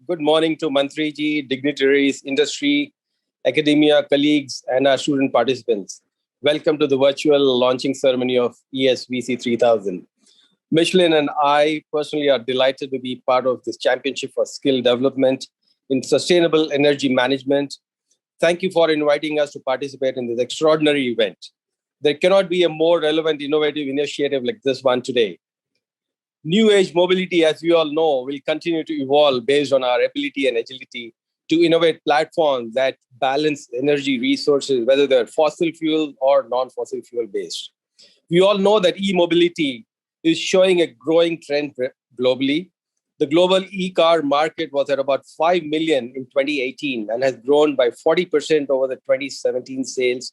Good morning to Mantriji, dignitaries, industry, academia, colleagues, and our student participants. Welcome to the virtual launching ceremony of ESVC 3000. Michelin and I personally are delighted to be part of this championship for skill development in sustainable energy management. Thank you for inviting us to participate in this extraordinary event. There cannot be a more relevant, innovative initiative like this one today. New age mobility, as we all know, will continue to evolve based on our ability and agility to innovate platforms that balance energy resources, whether they're fossil fuel or non-fossil fuel based. We all know that e-mobility is showing a growing trend globally. The global e-car market was at about 5 million in 2018 and has grown by 40% over the 2017 sales.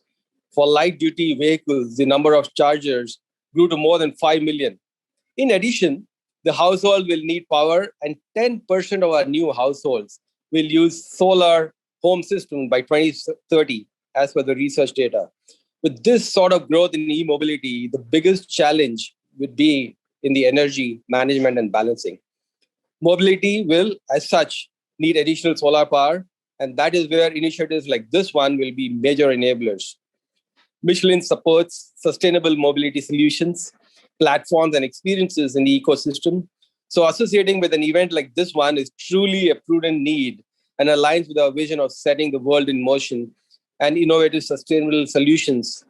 For light-duty vehicles, the number of chargers grew to more than 5 million. In addition, the household will need power, and 10% of our new households will use solar home system by 2030, as per the research data. With this sort of growth in e-mobility, the biggest challenge would be in the energy management and balancing. Mobility will, as such, need additional solar power, and that is where initiatives like this one will be major enablers. Michelin supports sustainable mobility solutions, platforms, and experiences in the ecosystem. So associating with an event like this one is truly a prudent need and aligns with our vision of setting the world in motion and innovative sustainable solutions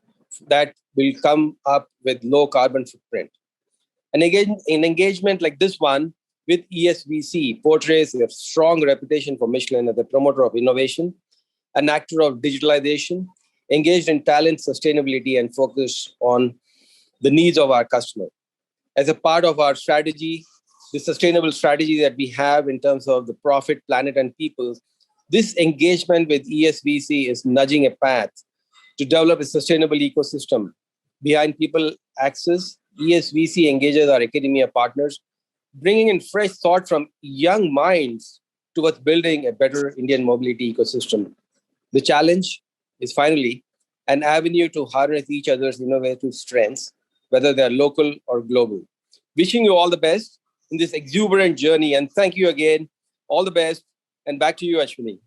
that will come up with low carbon footprint. And again, an engagement like this one with ESVC portrays a strong reputation for Michelin as a promoter of innovation, an actor of digitalization, engaged in talent sustainability, and focused on the needs of our customer. As a part of our strategy, the sustainable strategy that we have in terms of the profit, planet, and people, this engagement with ESVC is nudging a path to develop a sustainable ecosystem. Behind people access, ESVC engages our academia partners, bringing in fresh thought from young minds towards building a better Indian mobility ecosystem. The challenge is finally an avenue to harness each other's innovative strengths, whether they're local or global. Wishing you all the best in this exuberant journey. And thank you again. All the best. And back to you, Ashwini.